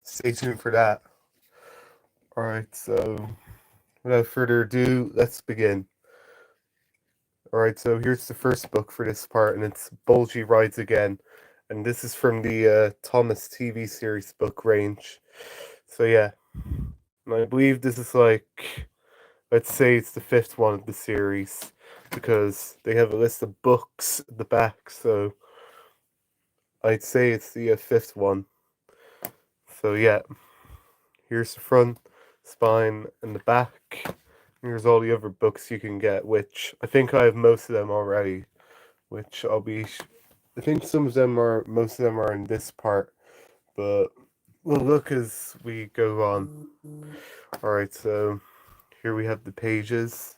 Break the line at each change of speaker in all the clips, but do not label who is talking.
stay tuned for that. Alright, so without further ado, let's begin. Alright, so here's the first book for this part, and it's Bulgy Rides Again. And this is from the Thomas TV series book range. So yeah, and I believe this is like, let's say it's the fifth one of the series, because they have a list of books at the back, so I'd say it's the fifth one. So yeah, here's the front, spine, and the back. Here's all the other books you can get, which I think I have most of them already, which I think most of them are in this part, but we'll look as we go on. Alright, so here we have the pages.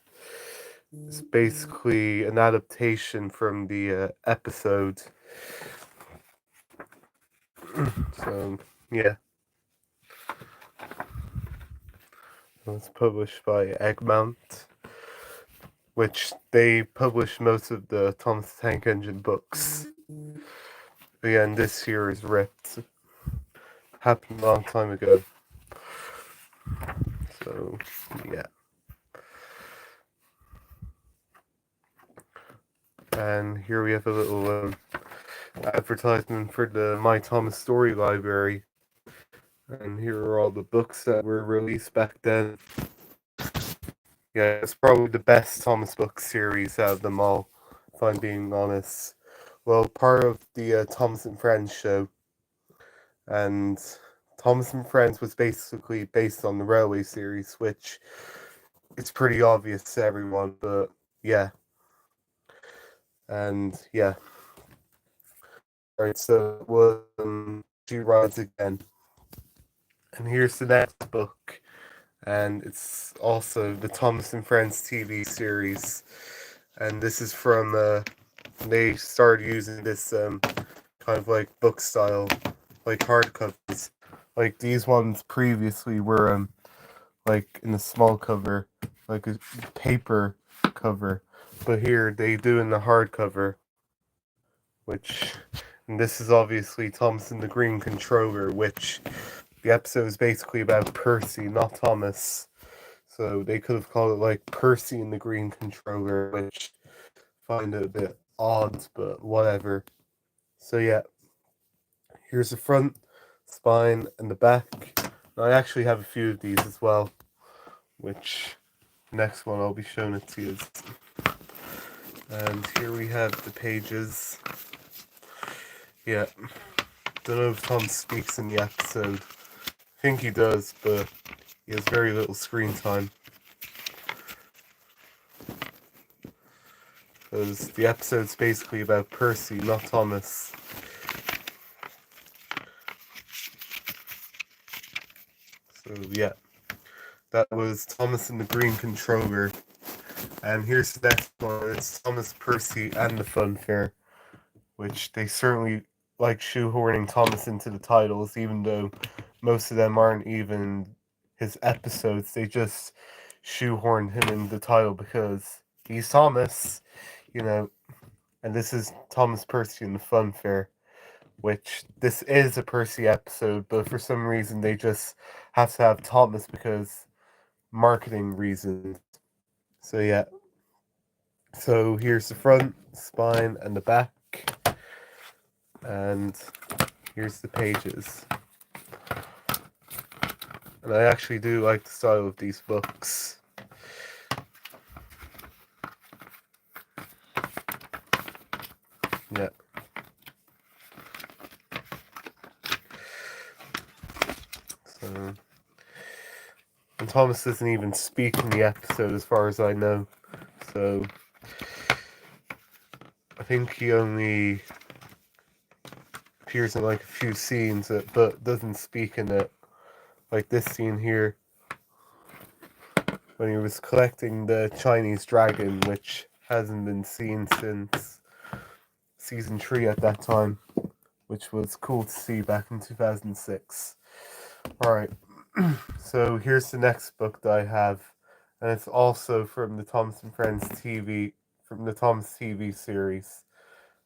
It's basically an adaptation from the episode. So, yeah. It was published by Egmont, which they publish most of the Thomas the Tank Engine books. But yeah, and this here is ripped. Happened a long time ago. So, yeah. And here we have a little advertisement for the My Thomas Story Library. And here are all the books that were released back then. Yeah, it's probably the best Thomas book series out of them all, if I'm being honest. Well, part of the Thomas and Friends show. And Thomas and Friends was basically based on the Railway series, which it's pretty obvious to everyone, but yeah. And yeah. Alright, so She Rides Again. And here's the next book. And it's also the Thomas and Friends TV series. And this is from they started using this kind of like book style, like hardcovers. Like these ones previously were like in a small cover, like a paper cover, but here they do in the hardcover, which, and this is obviously Thomas and the Green Controller, which the episode is basically about Percy, not Thomas. So they could have called it like Percy and the Green Controller, which I find it a bit odd, but whatever. So yeah, here's the front, spine, and the back. I actually have a few of these as well, which next one I'll be showing it to you. And here we have the pages. Yeah, don't know if Tom speaks in the episode. I think he does, but he has very little screen time. Because the episode's basically about Percy, not Thomas. So yeah, that was Thomas and the Green Controller. And here's the next one. It's Thomas, Percy, and the Funfair, which they certainly like shoehorning Thomas into the titles, even though most of them aren't even his episodes. They just shoehorned him in the title because he's Thomas, you know. And this is Thomas, Percy, and the Funfair, which this is a Percy episode, but for some reason they just have to have Thomas because marketing reasons. So yeah. So here's the front, spine, and the back. And here's the pages. And I actually do like the style of these books. Yeah. So, and Thomas doesn't even speak in the episode as far as I know. So I think he only appears in like a few scenes, but doesn't speak in it. Like this scene here, when he was collecting the Chinese dragon, which hasn't been seen since season 3 at that time, which was cool to see back in 2006. Alright, so here's the next book that I have, and it's also from the Thomas and Friends TV, from the Thomas TV series.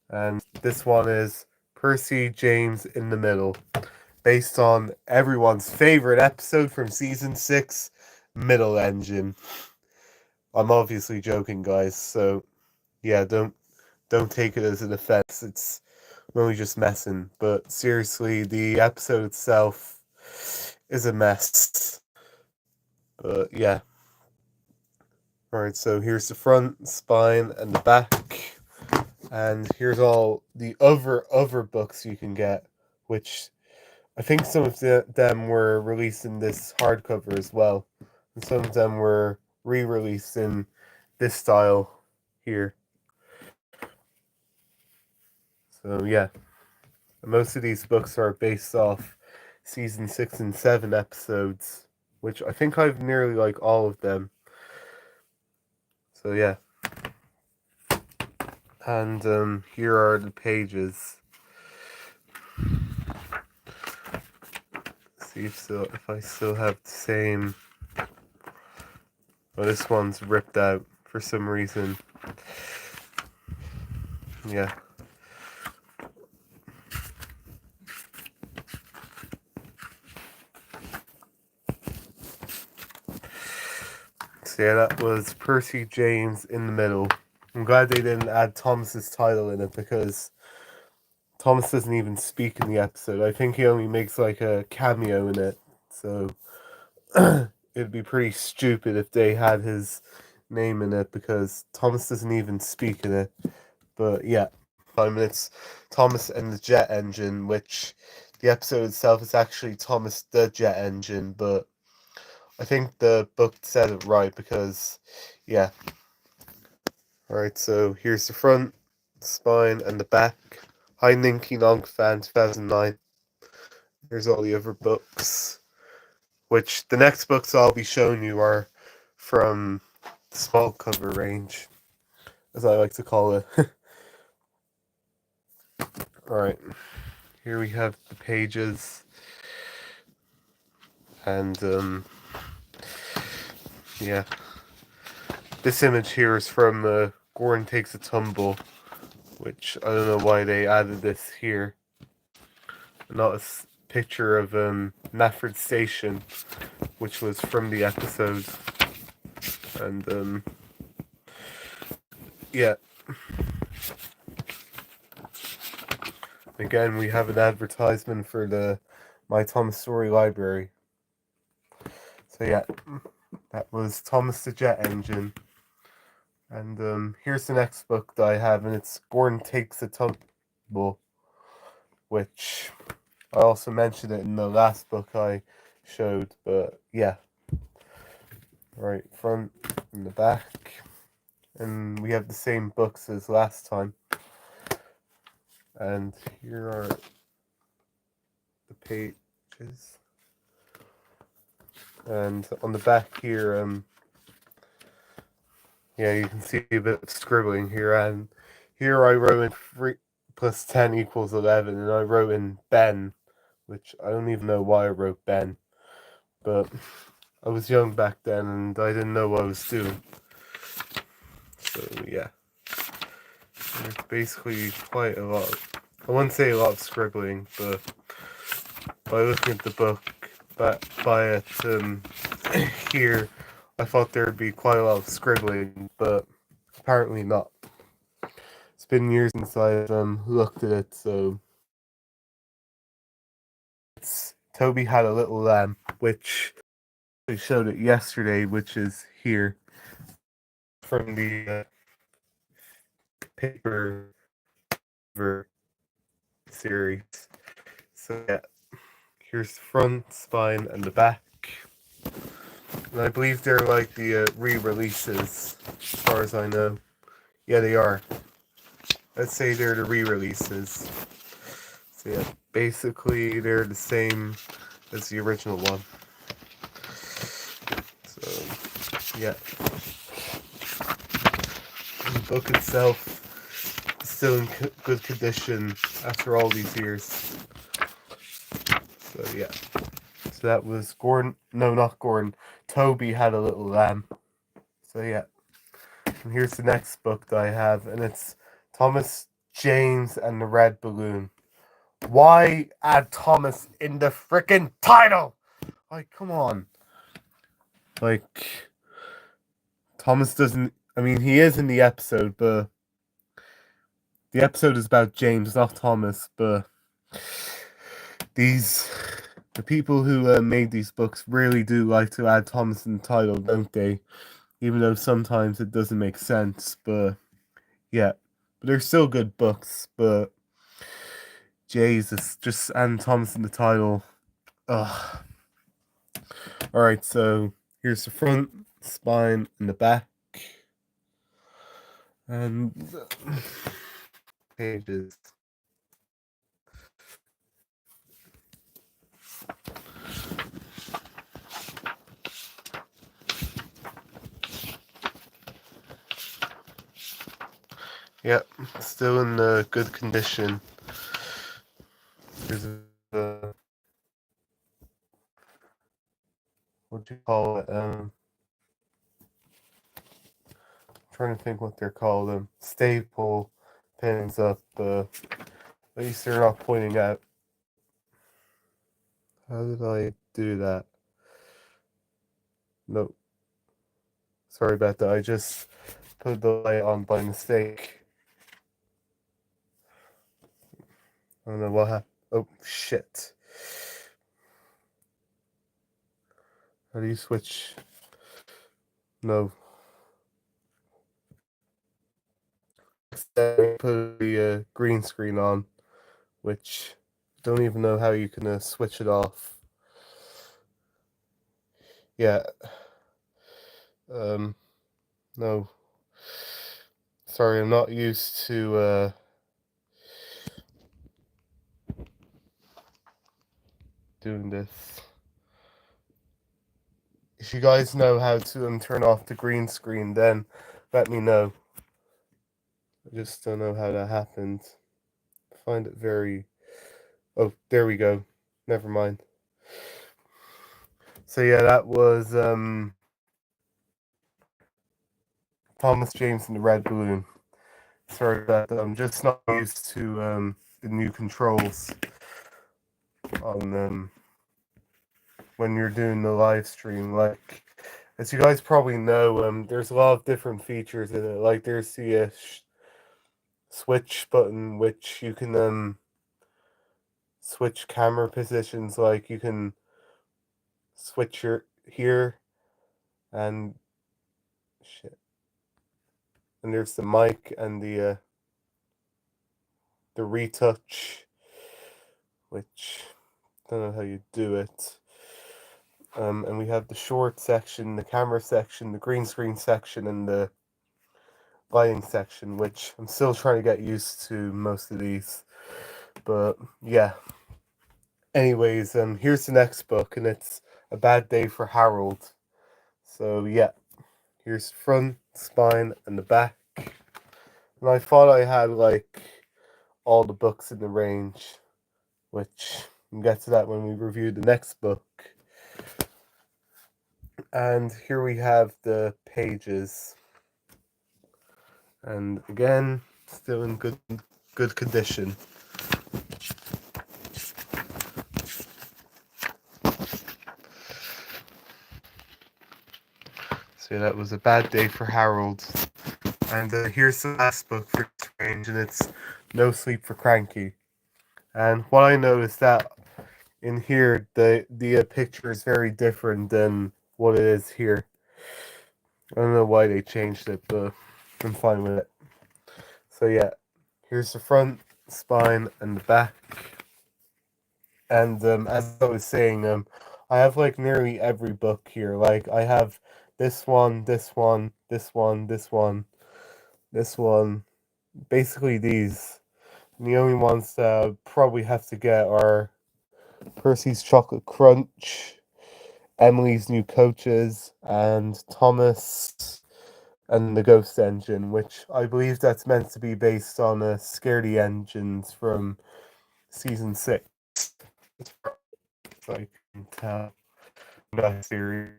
And this one is Percy James in the Middle. based on everyone's favorite episode from season 6, Middle Engine. I'm obviously joking, guys, so yeah, don't take it as an offense. It's really just messing. But seriously, the episode itself is a mess. But yeah. Alright, so here's the front, spine, and the back. And here's all the other books you can get, which I think some of them were released in this hardcover as well. And some of them were re-released in this style here. So yeah. Most of these books are based off season 6 and 7 episodes, which I think I've nearly like all of them. So yeah. And here are the pages. See if I still have the same. Oh, this one's ripped out for some reason. Yeah. So yeah, that was Percy James in the middle. I'm glad they didn't add Thomas's title in it because Thomas doesn't even speak in the episode. I think he only makes like a cameo in it. So it'd be pretty stupid if they had his name in it because Thomas doesn't even speak in it. But yeah, I mean, it's Thomas and the Jet Engine, which the episode itself is actually Thomas the Jet Engine, but I think the book said it right because, yeah. Alright, so here's the front, spine, and the back. Hi Ninky Nonk Fan 2009. Here's all the other books, which the next books I'll be showing you are from the small cover range, as I like to call it. Alright, here we have the pages, and yeah. This image here is from Gordon Takes a Tumble, which I don't know why they added this here. Not a picture of Nafford Station, which was from the episode. And yeah. Again, we have an advertisement for the My Thomas Story Library. So yeah, that was Thomas the Jet Engine. And here's the next book that I have, and it's Gordon Takes a Tumble, which I also mentioned it in the last book I showed, but yeah. Right, front and the back. And we have the same books as last time. And here are the pages. And on the back here, yeah, you can see a bit of scribbling here. And here I wrote in 3 plus 10 equals 11, and I wrote in Ben, which I don't even know why I wrote Ben. But I was young back then, and I didn't know what I was doing. So yeah, there's basically quite a lot. I wouldn't say a lot of scribbling, but by looking at the book, by it here, I thought there'd be quite a lot of scribbling, but apparently not. It's been years since I've looked at it, so it's Toby Had a Little Lamb, which I showed it yesterday, which is here from the paper series. So yeah, here's the front, spine, and the back. And I believe they're like the re-releases, as far as I know. Yeah, they are. Let's say they're the re-releases. So yeah, basically they're the same as the original one. So yeah, and the book itself is still in good condition after all these years. So yeah, so that was Gordon. No, not Gordon. Toby Had a Little Lamb. So yeah, and here's the next book that I have, and it's Thomas James and the Red Balloon. Why add Thomas in the frickin' title? Like, come on. Like, Thomas doesn't. I mean, he is in the episode, but the episode is about James, not Thomas. But the people who made these books really do like to add Thomas in the title, don't they? Even though sometimes it doesn't make sense. But yeah, but they're still good books. But Jesus, just adding Thomas in the title. Ugh. Alright, so here's the front, spine, and the back. And pages. Yep, still in good condition. There's a what do you call it? Trying to think what they're called. Staple pins up. At least they're not pointing out. How did I do that? Nope. Sorry about that. I just put the light on by mistake. I don't know what happened. Oh, shit. How do you switch? No. Put the green screen on, which I don't even know how you can switch it off. Yeah. No. Sorry, I'm not used to doing this. If you guys know how to turn off the green screen, then let me know. I just don't know how that happened. I find it very... Oh, there we go. Never mind. So yeah, that was Thomas James and the Red Balloon. Sorry about that. I'm just not used to the new controls on when you're doing the live stream. Like, as you guys probably know, there's a lot of different features in it. Like, there's the switch button, which you can switch camera positions. Like, you can switch your here and shit. And there's the mic and the retouch, which I don't know how you do it. And we have the short section, the camera section, the green screen section, and the lighting section, which I'm still trying to get used to most of these. But yeah. Anyways, here's the next book, and it's A Bad Day for Harold. So yeah, here's the front, spine, and the back. And I thought I had like all the books in the range, which we'll get to that when we review the next book. And here we have the pages. And again, still in good condition. So that was A Bad Day for Harold. And here's the last book for this range, and it's No Sleep for Cranky. And what I know is that in here, the picture is very different than what it is here. I don't know why they changed it, but I'm fine with it. So yeah, here's the front, spine, and the back. And as I was saying, I have like nearly every book here. Like I have this one, this one, this one, this one, this one. Basically these. And the only ones that I probably have to get are Percy's Chocolate Crunch, Emily's New Coaches, and Thomas and the Ghost Engine, which I believe that's meant to be based on Scaredy Engines from season 6. I can tell that series.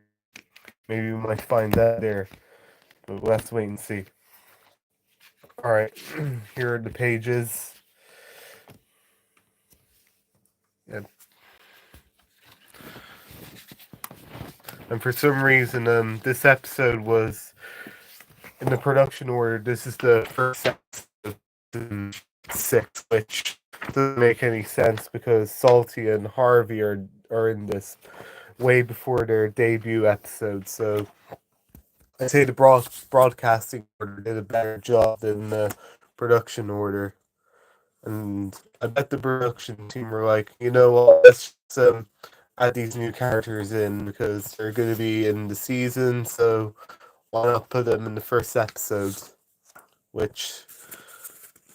Maybe we might find that there, but let's wait and see. Alright, here are the pages. And, and for some reason, this episode was in the production order. This is the first episode in 6, which doesn't make any sense because Salty and Harvey are in this way before their debut episode. So I'd say the broadcasting order did a better job than the production order. And I bet the production team were like, you know what, let's just add these new characters in because they're going to be in the season, so why not put them in the first episode? Which,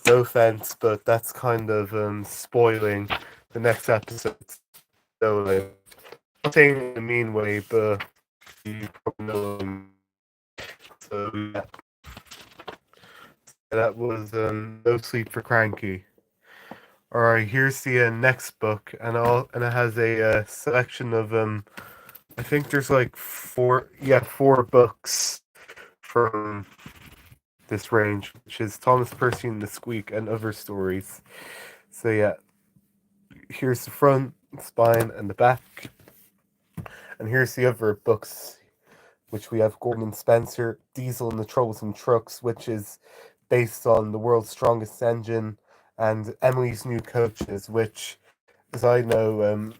no offense, but that's kind of spoiling the next episode. So, like, not saying it in a mean way, but you probably know. So, yeah, that was No Sleep for Cranky. All right, here's the next book, and it has a selection of I think there's like four books from this range, which is Thomas Percy and the Squeak and Other Stories. So yeah, here's the front, spine, and the back, and here's the other books, which we have Gordon and Spencer, Diesel and the Troublesome Trucks, which is based on the world's strongest engine, and Emily's New Coaches, which, as I know,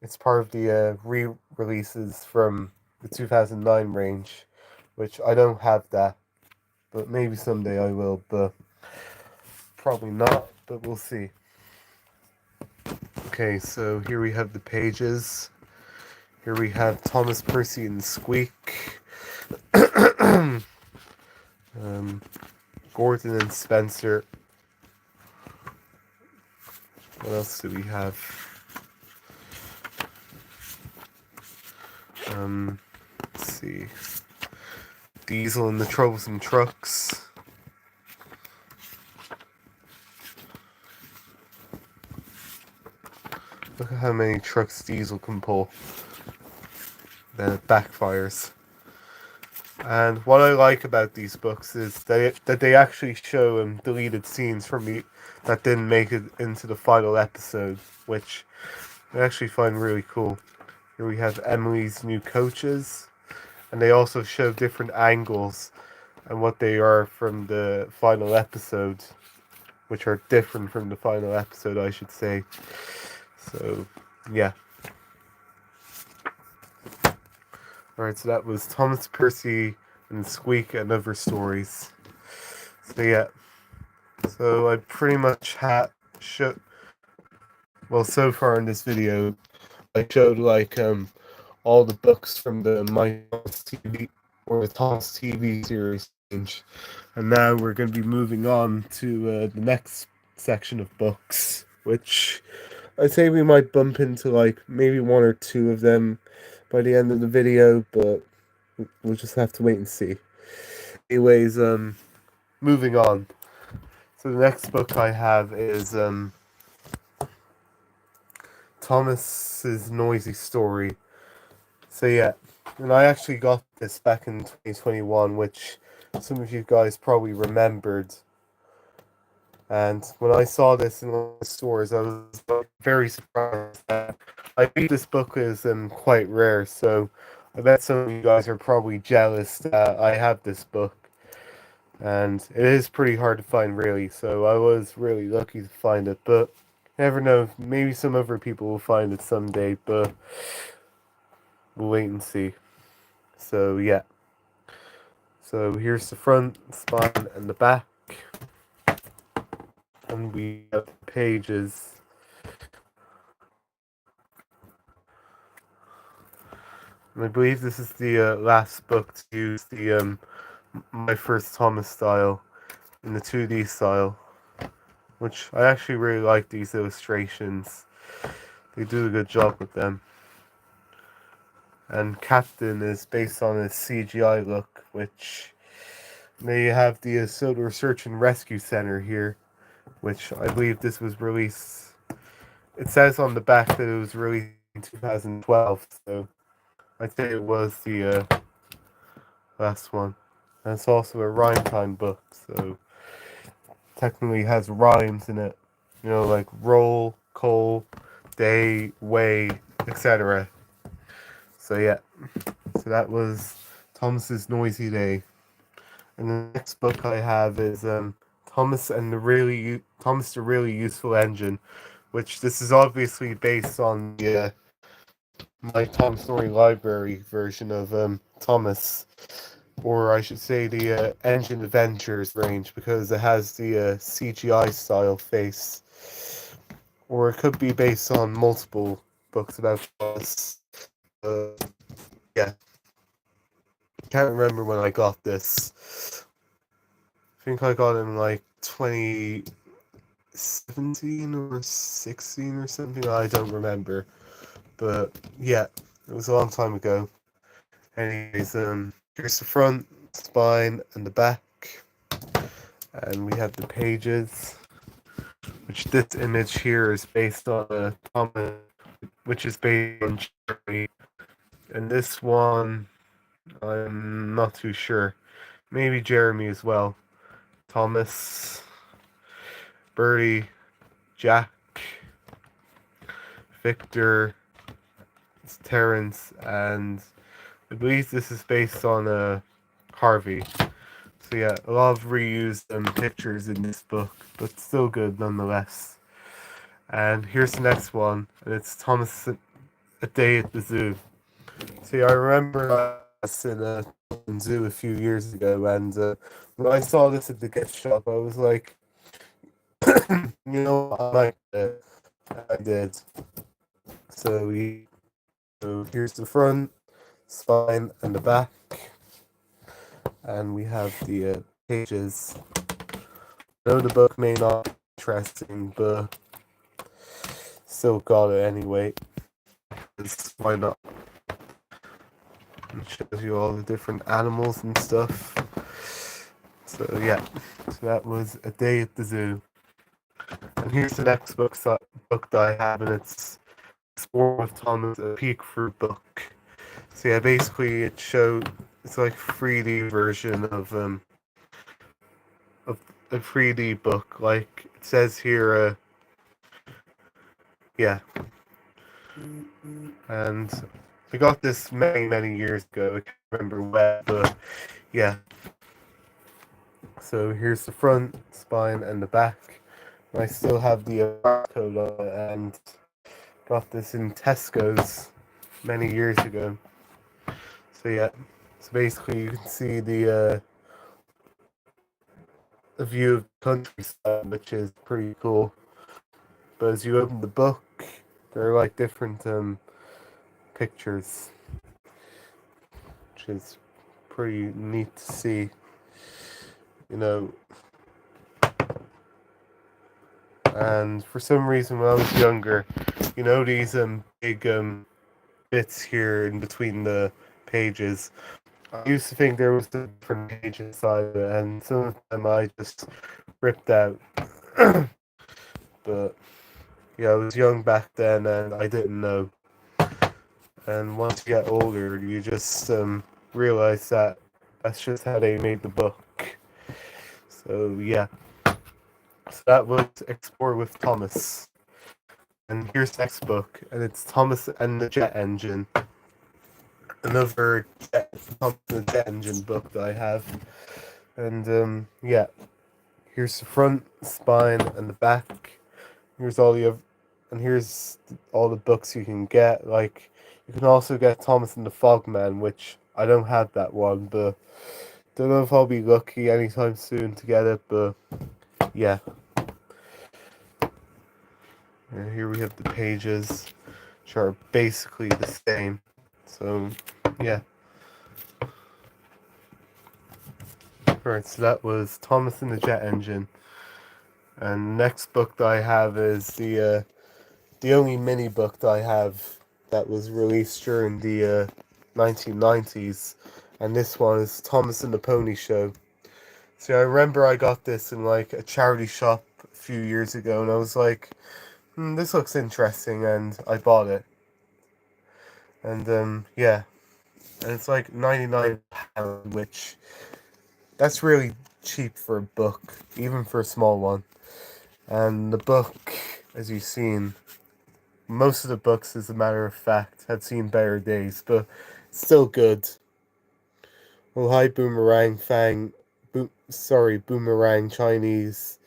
it's part of the re-releases from the 2009 range, which I don't have that, but maybe someday I will, but probably not, but we'll see. Okay, so here we have the pages. Here we have Thomas Percy and Squeak, Gordon and Spencer. What else do we have? Let's see. Diesel and the Troublesome Trucks. Look at how many trucks Diesel can pull. Then it backfires. And what I like about these books is that they actually show deleted scenes from me that didn't make it into the final episode, which I actually find really cool. Here we have Emily's New Coaches, and they also show different angles and what they are from the final episode, which are different from the final episode, I should say. So, yeah. Alright, so that was Thomas Percy and Squeak and Other Stories. So, yeah. So, I pretty much so far in this video, I showed, like, all the books from the My Thomas TV or the Thomas TV series range. And now we're going to be moving on to the next section of books, which I'd say we might bump into like maybe one or two of them by the end of the video, but we'll just have to wait and see. Anyways, moving on. So the next book I have is Thomas's Noisy Story. So yeah, and I actually got this back in 2021, which some of you guys probably remembered. And when I saw this in the stores, I was very surprised. I think this book is quite rare, so I bet some of you guys are probably jealous that I have this book. And it is pretty hard to find, really, so I was really lucky to find it. But never know, maybe some other people will find it someday, but we'll wait and see. So, yeah. So here's the front, spine, and the back. And we have pages. And I believe this is the last book to use the My First Thomas style in the 2D style, which I actually really like these illustrations. They do a good job with them. And Captain is based on his CGI look, which they have the Soda Research and Rescue Center here, which I believe this was released. It says on the back that it was released in 2012, so I'd say it was the last one. And it's also a rhyme time book, so technically has rhymes in it. You know, like roll, coal, day, way, etc. So yeah, so that was Thomas's Noisy Day. And the next book I have is Thomas the Really Useful Engine, which this is obviously based on the my Tom Story Library version of Thomas, or I should say the Engine Adventures range, because it has the CGI style face, or it could be based on multiple books about Thomas. Yeah, can't remember when I got this. I think I got it in like 2017 or 16 or something. I don't remember, but yeah, it was a long time ago. Anyways, here's the front, spine, and the back, and we have the pages. Which this image here is based on a Thomas, which is based on Jeremy, and this one I'm not too sure. Maybe Jeremy as well. Thomas, Bertie, Jack, Victor, Terence, and I believe this is based on Harvey. So yeah, a lot of reused pictures in this book, but still good nonetheless. And here's the next one, and it's Thomas A Day at the Zoo. See, I remember I was in a zoo a few years ago, and when I saw this at the gift shop, I was like, you know, I like it. I did. So here's the front, spine, and the back, and we have the pages. I know the book may not be interesting, but still got it anyway. Why not? It shows you all the different animals and stuff. So yeah, so that was A Day at the Zoo. And here's the next book that I have, and it's Explore with Thomas, a peek through book. So yeah, basically it's like a 3D version of a 3D book. Like it says here, yeah. And I got this many years ago. I can't remember when, but yeah. So here's the front, spine, and the back. And I still have the barcode on it, and got this in Tesco's many years ago. So yeah, so basically you can see the view of the countryside, which is pretty cool. But as you open the book, there are like different pictures, which is pretty neat to see. You know, and for some reason when I was younger, you know these big bits here in between the pages. I used to think there was a different page inside of it, and some of them I just ripped out. But yeah, I was young back then, and I didn't know. And once you get older, you just realize that that's just how they made the book. So yeah, so that was Explore with Thomas. And here's the next book, and it's Thomas and the Jet Engine. Another Thomas and the Jet Engine book that I have. And yeah, here's the front, spine, and the back. Here's all the books you can get. Like you can also get Thomas and the Fogman, which I don't have that one, but don't know if I'll be lucky anytime soon to get it. But yeah, and here we have the pages, which are basically the same. So yeah. Alright, so that was Thomas and the Jet Engine. And the next book that I have is the only mini book that I have that was released during the 1990s, and this one is Thomas and the Pony Show. See, I remember I got this in like a charity shop a few years ago, and I was like, this looks interesting, and I bought it. And yeah, and it's like £99, which that's really cheap for a book, even for a small one. And the book, as you've seen, most of the books, as a matter of fact, had seen better days, but still good. Well, hi, Boomerang Fang. Boomerang Chinese.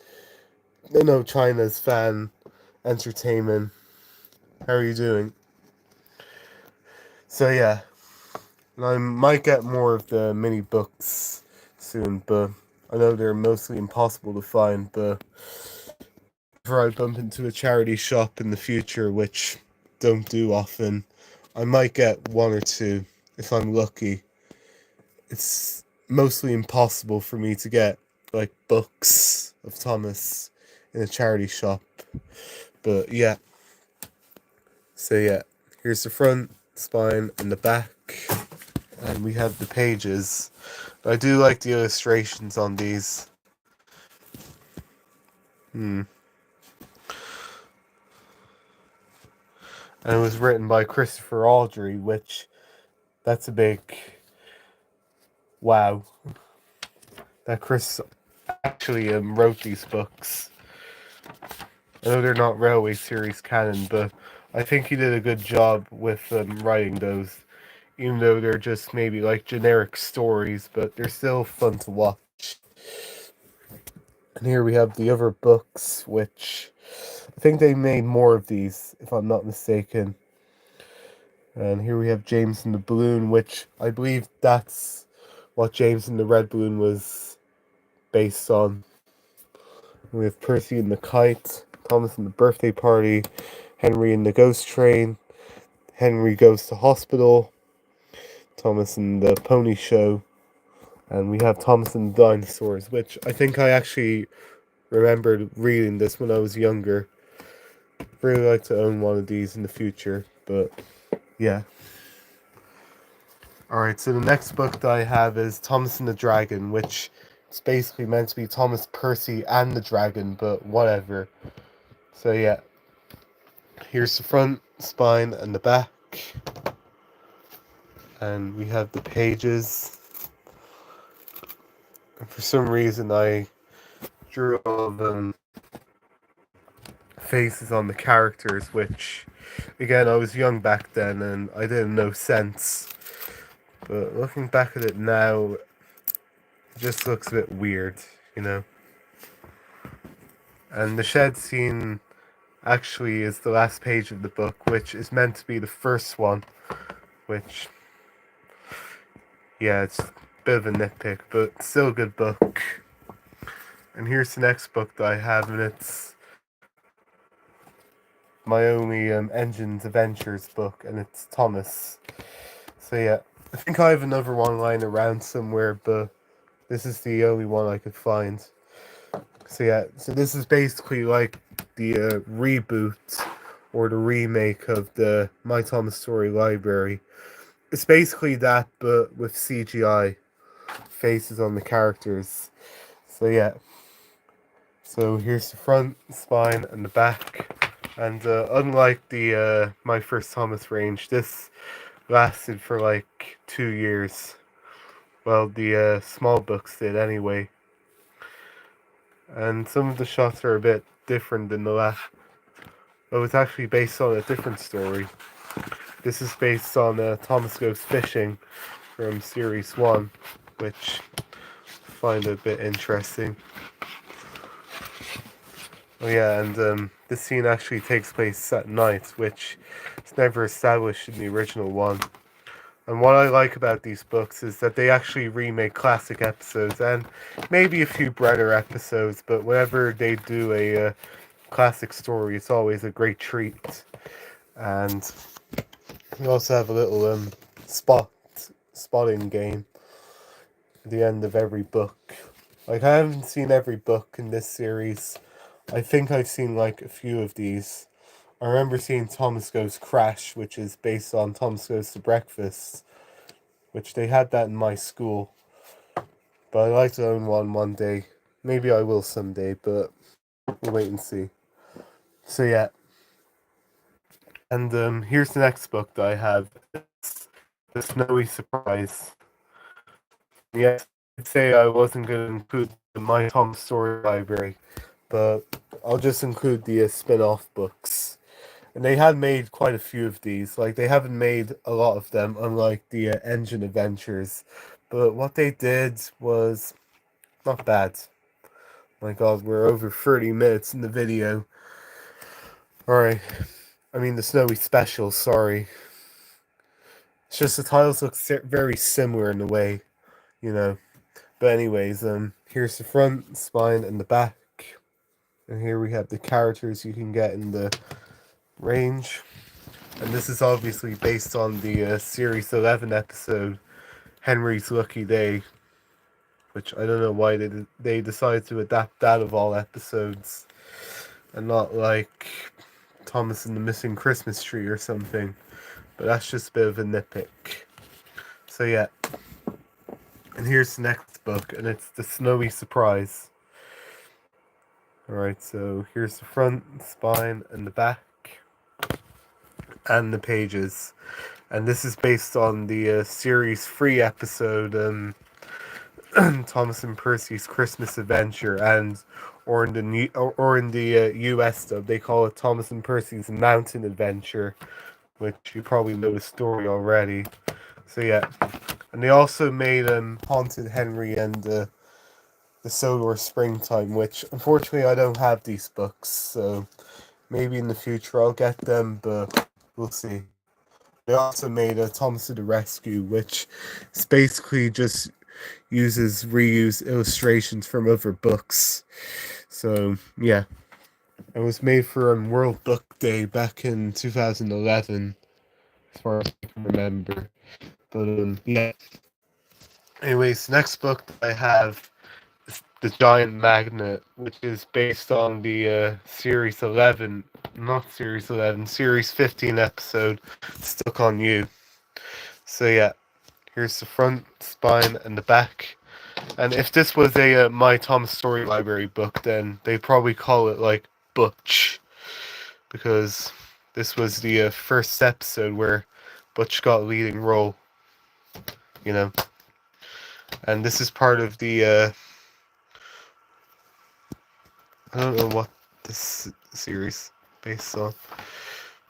No, China's Fan Entertainment. How are you doing? So, yeah, I might get more of the mini books soon, but I know they're mostly impossible to find. But if I bump into a charity shop in the future, which don't do often, I might get one or two if I'm lucky. It's mostly impossible for me to get like books of Thomas in a charity shop. But yeah. So yeah, here's the front, spine, and the back. And we have the pages. I do like the illustrations on these. And it was written by Christopher Aldry, which that's a big wow. That Chris actually wrote these books. I know they're not Railway Series canon, but I think he did a good job with writing those. Even though they're just maybe like generic stories, but they're still fun to watch. And here we have the other books, which I think they made more of these, if I'm not mistaken. And here we have James and the Balloon, which I believe that's what James and the Red Balloon was based on. We have Percy and the Kite, Thomas and the Birthday Party, Henry and the Ghost Train, Henry Goes to Hospital, Thomas and the Pony Show, and we have Thomas and the Dinosaurs, which I think I actually remembered reading this when I was younger. Really like to own one of these in the future, but yeah. Alright, so the next book that I have is Thomas and the Dragon, which is basically meant to be Thomas, Percy, and the Dragon, but whatever. So yeah, here's the front, spine, and the back. And we have the pages. And for some reason I drew all of faces on the characters, which, again, I was young back then and I didn't know sense. But looking back at it now, it just looks a bit weird, you know. And the shed scene actually is the last page of the book, which is meant to be the first one, which, yeah, it's a bit of a nitpick, but still a good book. And here's the next book that I have, and it's my only Engines Adventures book, and it's Thomas. So yeah, I think I have another one lying around somewhere, but this is the only one I could find. So yeah, so this is basically like the reboot or the remake of the My Thomas Story Library. It's basically that, but with CGI faces on the characters. So yeah. So here's the front, spine, and the back. And unlike the My First Thomas range, this lasted for like 2 years. Well, the small books did anyway. And some of the shots are a bit different than the last. Oh, it's actually based on a different story. This is based on Thomas Goes Fishing from Series 1, which I find a bit interesting. Oh yeah, and this scene actually takes place at night, which is never established in the original one. And what I like about these books is that they actually remake classic episodes, and maybe a few Brenner episodes, but whenever they do a classic story, it's always a great treat. And you also have a little spotting game at the end of every book. Like, I haven't seen every book in this series. I think I've seen like a few of these. I remember seeing Thomas Goes Crash, which is based on Thomas Goes to Breakfast, which they had that in my school. But I'd like to own one day. Maybe I will someday, but we'll wait and see. So yeah. And here's the next book that I have. It's The Snowy Surprise. Yes, I'd say I wasn't going to include the My Thomas Story Library, but I'll just include the spin-off books. And they had made quite a few of these. Like, they haven't made a lot of them, unlike the Engine Adventures. But what they did was not bad. My god, we're over 30 minutes in the video. Alright. I mean, the Snowy Special, sorry. It's just the titles look very similar in a way, you know. But anyways, here's the front, spine, and the back. And here we have the characters you can get in the range. And this is obviously based on the Series 11 episode, Henry's Lucky Day, which I don't know why they decided to adapt that of all episodes, and not like Thomas and the Missing Christmas Tree or something. But that's just a bit of a nitpick. So yeah. And here's the next book, and it's The Snowy Surprise. Alright, so here's the front, spine, and the back, and the pages. And this is based on the Series 3 episode, Thomas and Percy's Christmas Adventure, or in the US dub, they call it Thomas and Percy's Mountain Adventure, which you probably know the story already. So yeah. And they also made Haunted Henry and the Solar Springtime, which unfortunately I don't have these books, so maybe in the future I'll get them, but we'll see. They also made a Thomas to the Rescue, which is basically just uses reused illustrations from other books. So yeah, it was made for World Book Day back in 2011, as far as I can remember. But yeah. Anyways, the next book that I have is The Giant Magnet, which is based on the Series 11, not Series 11, Series 15 episode, Stuck on You. So yeah, here's the front, spine, and the back. And if this was a My Tom Story Library book, then they'd probably call it like Butch, because this was the first episode where Butch got a leading role, you know. And this is part of the I don't know what this series based on.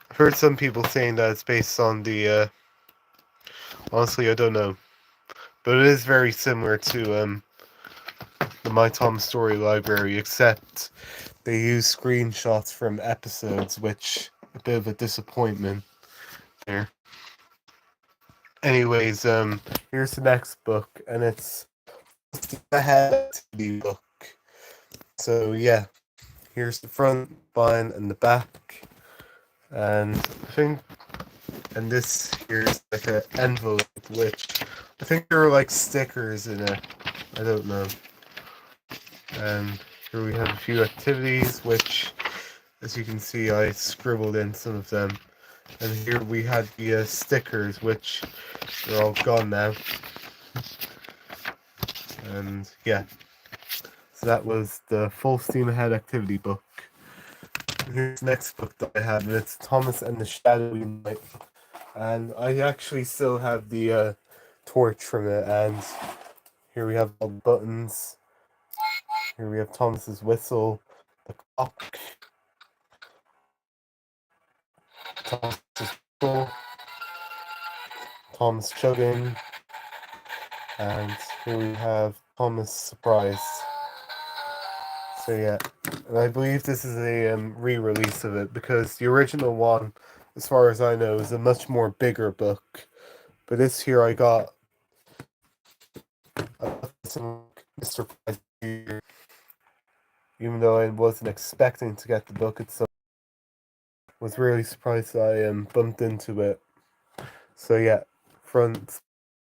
I've heard some people saying that it's based on the honestly I don't know, but it is very similar to the My Tom Story Library, except they use screenshots from episodes, which a bit of a disappointment there. Anyways, here's the next book, and it's the head TV book. So yeah, here's the front, spine, and the back, and I think, and this here's like an envelope, which I think there are like stickers in it. I don't know. And here we have a few activities, which, as you can see, I scribbled in some of them. And here we had the stickers, which are all gone now. And yeah, so that was the Full Steam Ahead activity book. And here's the next book that I have, and it's Thomas and the Shadowy Knight. And I actually still have the torch from it, and here we have all the buttons. Here we have Thomas's whistle, the clock, Thomas's whistle, Thomas chugging, and here we have Thomas surprise. So yeah, and I believe this is a re-release of it, because the original one, as far as I know, is a much more bigger book. But this here I got some Mr. Price here, even though I wasn't expecting to get the book itself. Was really surprised I bumped into it. So yeah, front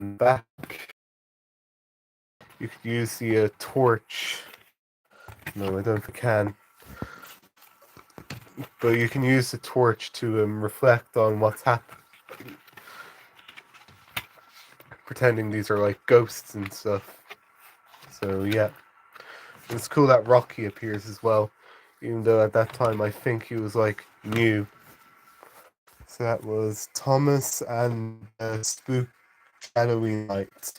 and back. You could use the torch. No, I don't think I can. But you can use the torch to reflect on what's happening. Pretending these are like ghosts and stuff. So yeah. And it's cool that Rocky appears as well. Even though at that time I think he was like new. So that was Thomas and Spook Shadowy Night.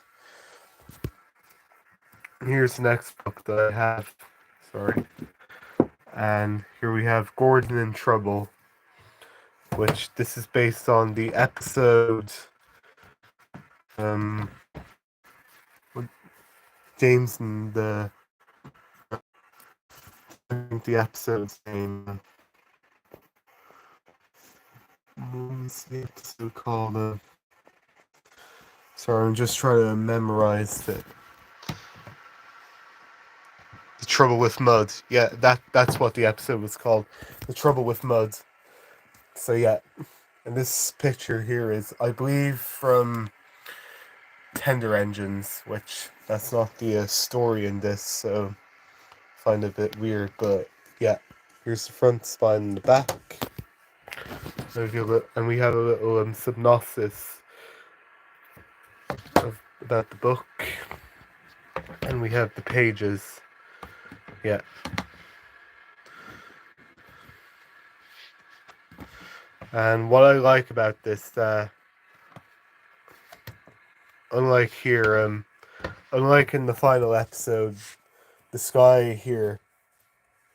Here's the next book that I have. Sorry. And here we have Gordon in Trouble. which this is based on the episode James and the I think the episode's name. What's the episode called? Sorry, I'm just trying to memorize it. The Trouble with Mud. Yeah, that's what the episode was called. The Trouble with Mud. So yeah, and this picture here is, I believe, from Tender Engines, which that's not the story in this, so I find it a bit weird. But yeah, here's the front, spine, and the back. And we have a little synopsis about the book, and we have the pages. Yeah. And what I like about this, unlike here, unlike in the final episode, the sky here,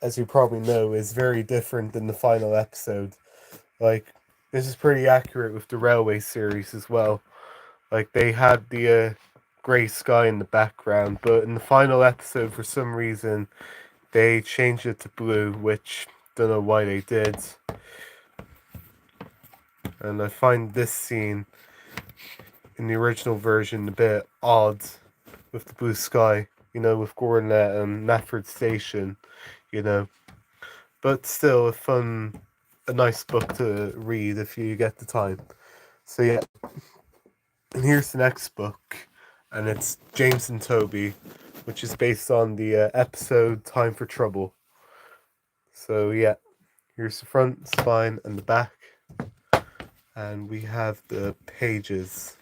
as you probably know, is very different than the final episode. Like, this is pretty accurate with the Railway series as well. Like, they had the grey sky in the background, but in the final episode, for some reason, they changed it to blue, which don't know why they did. And I find this scene in the original version a bit odd with the blue sky, with Gordon at Nafford Station, but still a nice book to read if you get the time. So yeah, and here's the next book, and it's James and Toby, which is based on the episode Time for Trouble. So yeah, here's the front, spine, and the back, and we have the pages.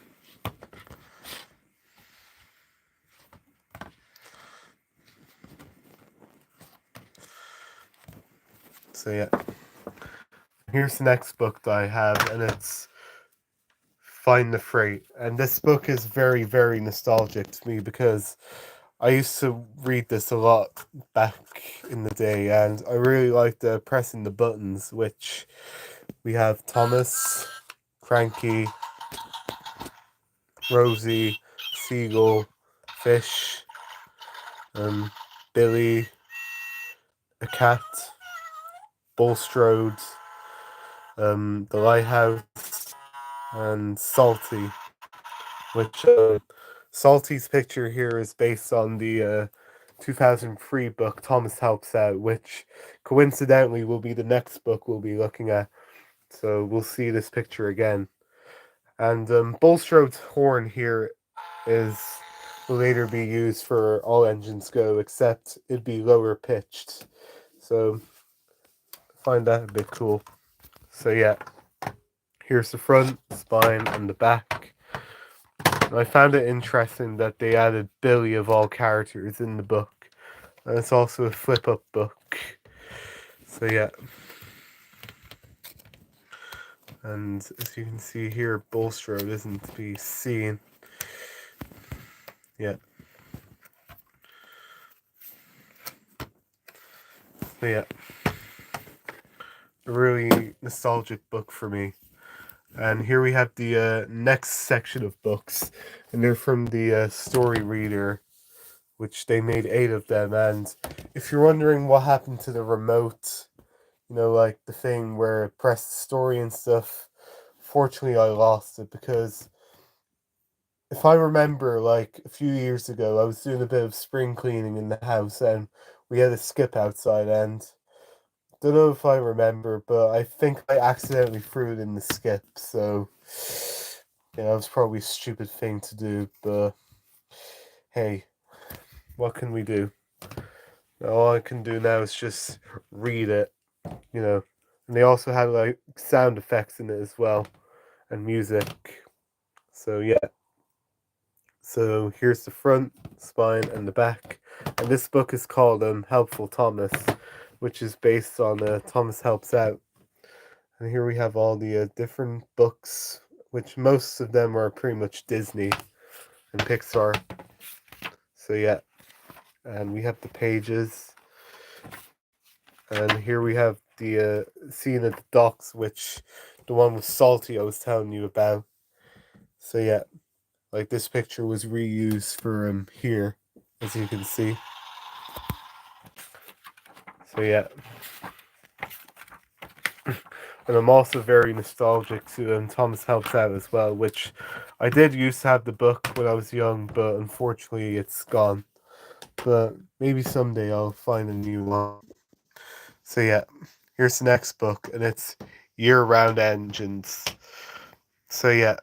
So yeah, here's the next book that I have, and it's Find the Freight. And this book is very, very nostalgic to me because I used to read this a lot back in the day, and I really liked pressing the buttons, which we have Thomas, Cranky, Rosie, Seagull, Fish, Billy, a cat, Bulstrode, the lighthouse, and Salty, which Salty's picture here is based on the 2003 book Thomas Helps Out, which coincidentally will be the next book we'll be looking at. So we'll see this picture again. And Bulstrode's horn here will later be used for All Engines Go, except it'd be lower pitched. So I find that a bit cool. So yeah, here's the front, spine, and the back. And I found it interesting that they added Billy of all characters in the book. And it's also a flip-up book. So yeah. And as you can see here, Bulstrode isn't to be seen. Yeah. So yeah. A really nostalgic book for me. And here we have the next section of books. And they're from the story reader, which they made 8 of them. And if you're wondering what happened to the remote, like the thing where it pressed story and stuff, fortunately I lost it, because if I remember, like a few years ago, I was doing a bit of spring cleaning in the house and we had a skip outside, and don't know if I remember, but I think I accidentally threw it in the skip, so it was probably a stupid thing to do, but hey, what can we do? All I can do now is just read it, and they also had like sound effects in it as well, and music. So yeah. So here's the front, spine, and the back. And this book is called Helpful Thomas, which is based on Thomas Helps Out. And here we have all the different books, which most of them are pretty much Disney and Pixar. So yeah, and we have the pages. And here we have the scene at the docks, which the one with Salty I was telling you about. So yeah, like this picture was reused for here, as you can see. So yeah. And I'm also very nostalgic to Thomas Helps Out as well, which I did used to have the book when I was young, but unfortunately it's gone. But maybe someday I'll find a new one. So yeah, here's the next book, and it's Year-Round Engines. So yeah,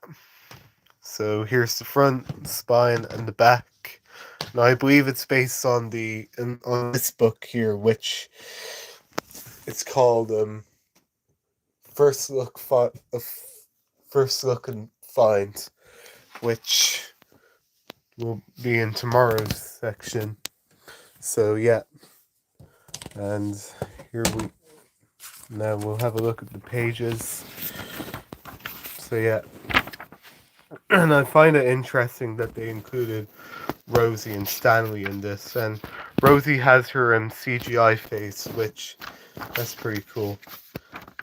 so here's the front, spine, and the back. Now I believe it's based on on this book here, which it's called First Look First Look and Find, which will be in tomorrow's section. So yeah, and here we now we'll have a look at the pages. So yeah, and I find it interesting that they included Rosie and Stanley in this, and Rosie has her CGI face, which that's pretty cool.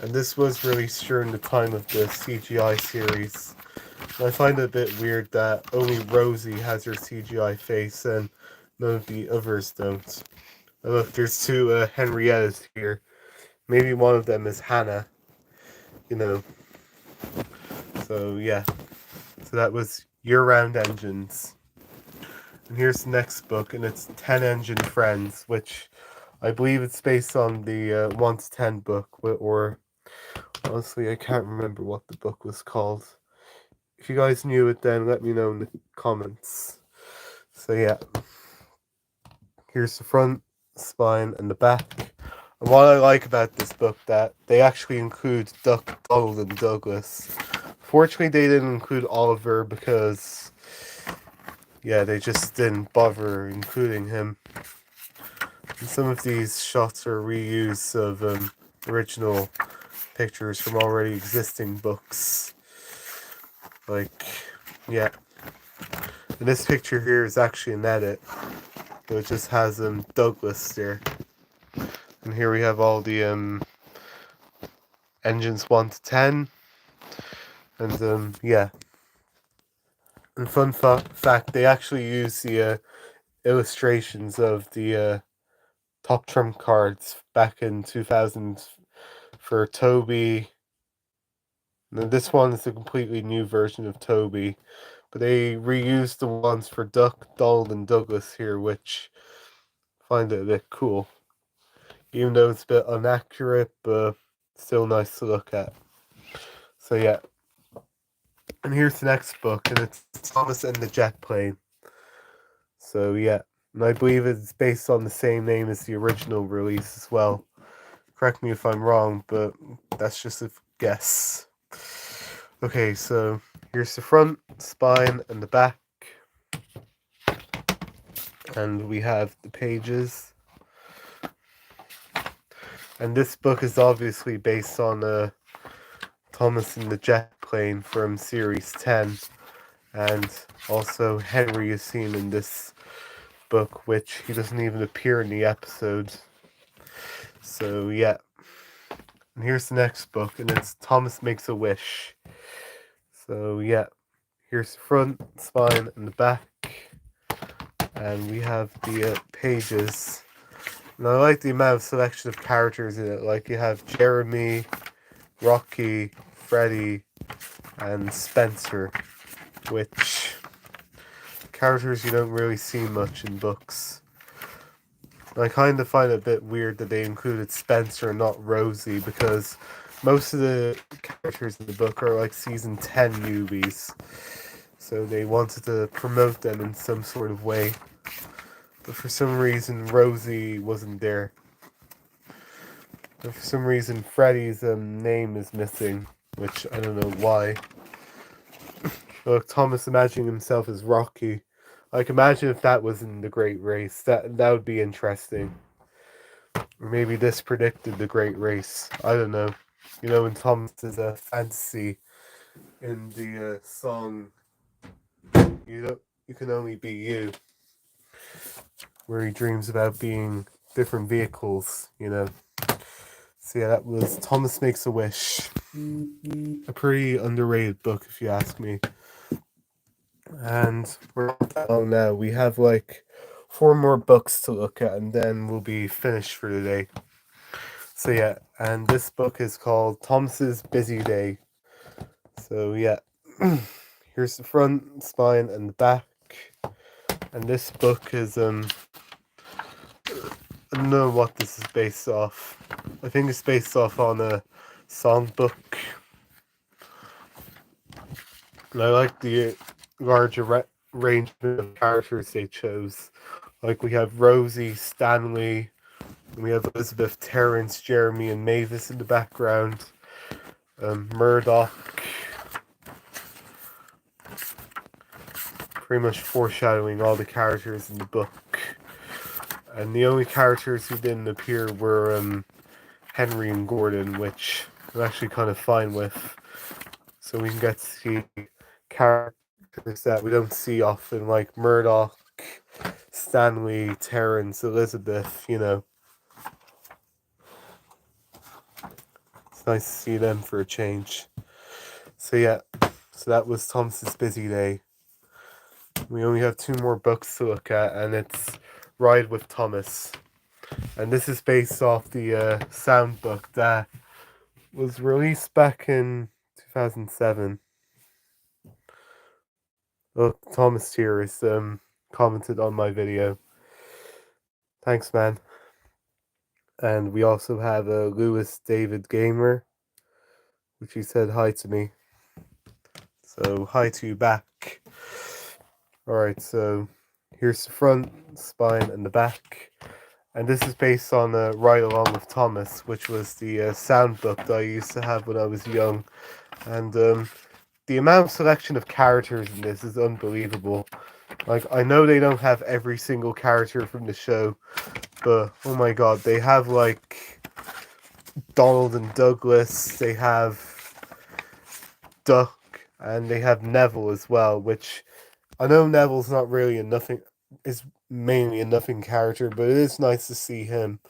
And this was released during the time of the CGI series. And I find it a bit weird that only Rosie has her CGI face and none of the others don't. And look, there's two Henriettas here. Maybe one of them is Hannah. You know. So yeah. So that was Year-Round Engines. And here's the next book, and it's 10 Engine Friends, which I believe it's based on the 1 to 10 book, or honestly, I can't remember what the book was called. If you guys knew it, then let me know in the comments. So yeah, here's the front, spine, and the back. And what I like about this book, that they actually include Duck, Donald, and Douglas. Fortunately, they didn't include Oliver because, yeah, they just didn't bother including him. And some of these shots are reuse of original pictures from already existing books. Like, yeah. And this picture here is actually an edit. So it just has Douglas there. And here we have all the engines 1 to 10. And yeah. And fun fact, they actually use the illustrations of the top trump cards back in 2000 for Toby. Now this one is a completely new version of Toby, but they reused the ones for Duck, Donald, and Douglas here, which I find it a bit cool. Even though it's a bit inaccurate, but still nice to look at. So yeah. And here's the next book, and it's Thomas and the Jet Plane. So yeah, and I believe it's based on the same name as the original release as well. Correct me if I'm wrong, but that's just a guess. Okay, so here's the front, spine, and the back. And we have the pages. And this book is obviously based on Thomas and the Jet Plane from Series 10. And also Henry is seen in this book, which he doesn't even appear in the episode. So yeah. And here's the next book, and it's Thomas Makes a Wish. So yeah. Here's the front, spine, and the back. And we have the pages. And I like the amount of selection of characters in it. Like you have Jeremy, Rocky, Freddy, and Spencer, which characters you don't really see much in books. And I kind of find it a bit weird that they included Spencer and not Rosie, because most of the characters in the book are like season 10 newbies. So they wanted to promote them in some sort of way. But for some reason, Rosie wasn't there. But for some reason, Freddy's name is missing, which I don't know why. Look, Thomas imagining himself as Rocky. Like, imagine if that was in the Great Race. That would be interesting. Or maybe this predicted the Great Race. I don't know. You know, in Thomas's fantasy in the song, you can only be you, where he dreams about being different vehicles, you know. So yeah, that was Thomas Makes a Wish. A pretty underrated book, if you ask me. And we're not that long now. We have like 4 more books to look at, and then we'll be finished for the day. So yeah, and this book is called Thomas's Busy Day. So yeah, here's the front, spine, and the back. And this book is I don't know what this is based off. I think it's based off on a songbook. And I like the larger range of characters they chose. Like we have Rosie, Stanley, and we have Elizabeth, Terence, Jeremy, and Mavis in the background. Murdoch. Pretty much foreshadowing all the characters in the book. And the only characters who didn't appear were Henry and Gordon, which I'm actually kind of fine with. So we can get to see characters that we don't see often, like Murdoch, Stanley, Terence, Elizabeth, you know. It's nice to see them for a change. So yeah, so that was Thomas's Busy Day. We only have 2 more books to look at, and it's Ride with Thomas. And this is based off the sound book that was released back in 2007. Look, Thomas here has commented on my video. Thanks, man. And we also have Lewis David Gamer, which he said hi to me. So hi to you back. Alright, so here's the front, spine, and the back. And this is based on Ride Along with Thomas, which was the sound book that I used to have when I was young. And the amount of selection of characters in this is unbelievable. Like, I know they don't have every single character from the show, but oh my god, they have like Donald and Douglas, they have Duck, and they have Neville as well, which I know Neville's not really is mainly a nothing character, but it is nice to see him.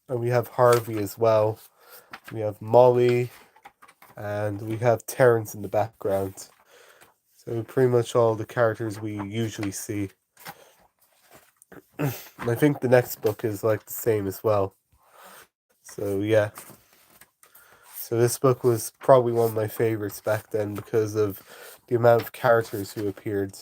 And we have Harvey as well. We have Molly, and we have Terence in the background. So pretty much all the characters we usually see. And I think the next book is like the same as well. So yeah. So this book was probably one of my favorites back then because of the amount of characters who appeared.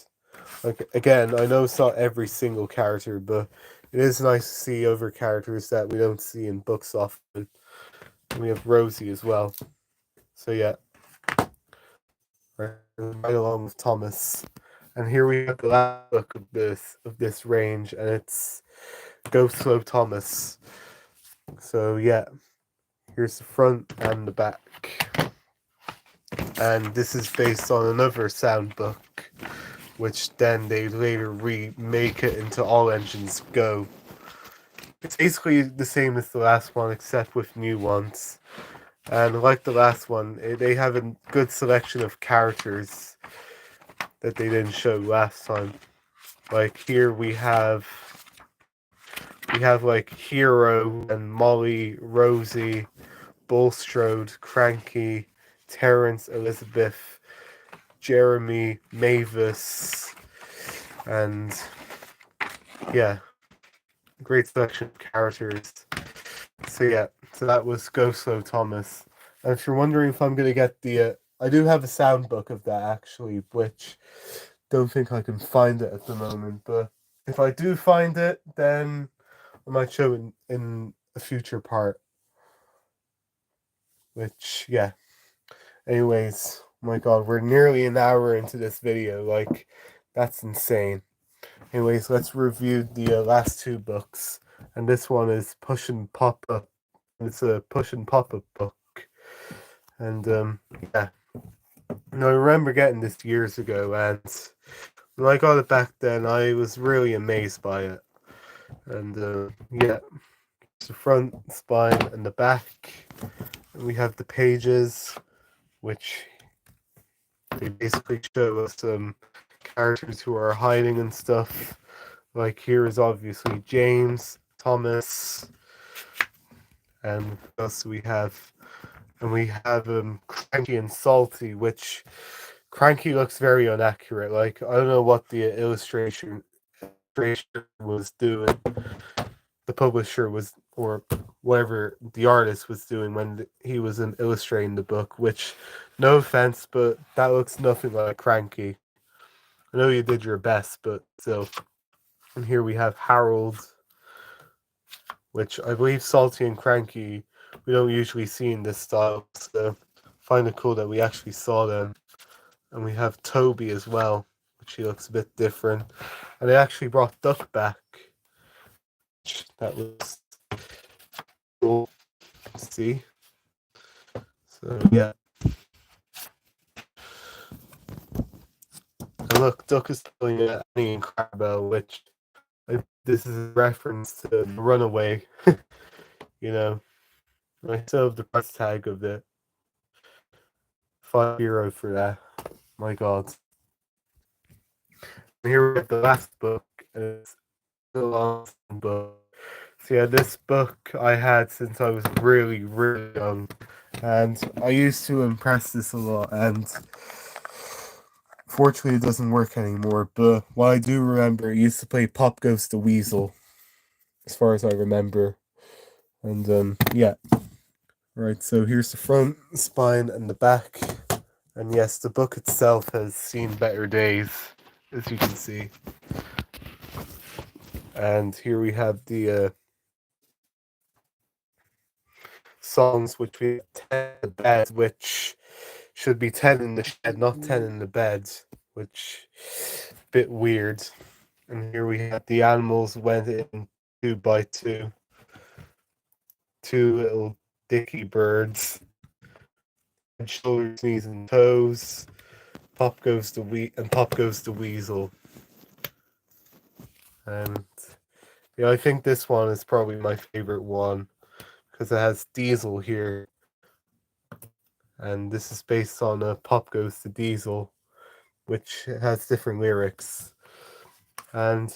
Like, again, I know it's not every single character, but it is nice to see other characters that we don't see in books often. And we have Rosie as well. So yeah. Right along with Thomas. And here we have the last book of this range, and it's Go Slow Thomas. So yeah. Here's the front and the back. And this is based on another sound book, which then they later remake it into All Engines Go. It's basically the same as the last one, except with new ones. And like the last one, they have a good selection of characters that they didn't show last time. Like here we have like Hero and Molly, Rosie, Bulstrode, Cranky, Terence, Elizabeth, Jeremy, Mavis, and yeah, great selection of characters. So yeah, so that was Go Slow Thomas. And if you're wondering if I'm gonna get the, I do have a sound book of that actually, which don't think I can find it at the moment. But if I do find it, then I might show it in a future part. Which yeah. Anyways, oh my god, we're nearly an hour into this video. Like, that's insane. Anyways, let's review the last 2 books. And this one is Push and Pop Up. It's a Push and Pop Up book. And yeah. Now, I remember getting this years ago, and when I got it back then, I was really amazed by it. And yeah, it's the front, spine, and the back. And we have the pages, which they basically show us some characters who are hiding and stuff. Like here is obviously James, Thomas, And what else do we have? And we have Cranky and Salty, which Cranky looks very inaccurate. Like, I don't know what the illustration was doing, the publisher was, or whatever the artist was doing when he was illustrating the book, which, no offense, but that looks nothing like Cranky. I know you did your best, but still. And here we have Harold, which I believe Salty and Cranky we don't usually see in this style, so I find it cool that we actually saw them. And we have Toby as well, which he looks a bit different. And they actually brought Duck back. That was cool to see. So yeah. And look, Duck is telling Annie and Clarabelle, which this is a reference to the Runaway. You know, I still have the price tag of the €5 for that. My God. And here we have the last book, and it's a long book. So yeah, this book I had since I was really, really young, and I used to impress this a lot, and fortunately it doesn't work anymore, but what I do remember, it used to play Pop Goes the Weasel, as far as I remember. And yeah. Right, so here's the front, spine, and the back. And yes, the book itself has seen better days, as you can see. And here we have the songs, which we have 10 in the bed, which should be 10 in the shed, not 10 in the bed, which bit weird. And here we have the animals went in 2 by 2. 2 little dicky birds. Head, shoulders, knees, and toes. Pop goes the weasel. And yeah, I think this one is probably my favorite one because it has Diesel here, and this is based on Pop Goes the Diesel, which has different lyrics. And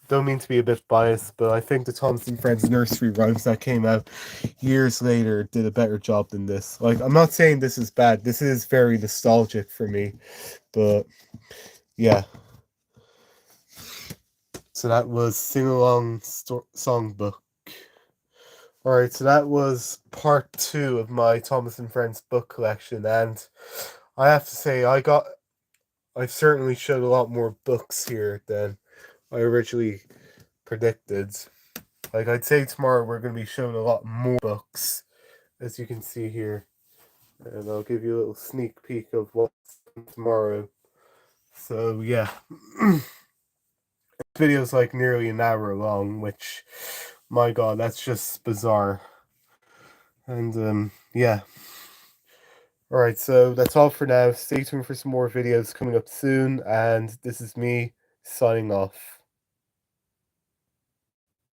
don't mean to be a bit biased, but I think the Thompson Friends nursery rhymes that came out years later did a better job than this. Like, I'm not saying this is bad. This is very nostalgic for me, but yeah. So that was Sing Along Songbook. Alright, so that was part 2 of my Thomas and Friends book collection, and I have to say I've certainly showed a lot more books here than I originally predicted. Like, I'd say tomorrow we're going to be showing a lot more books, as you can see here. And I'll give you a little sneak peek of what's tomorrow. So, yeah. This video's like nearly an hour long, which, my God, that's just bizarre. And, yeah. Alright, so that's all for now. Stay tuned for some more videos coming up soon, and this is me signing off.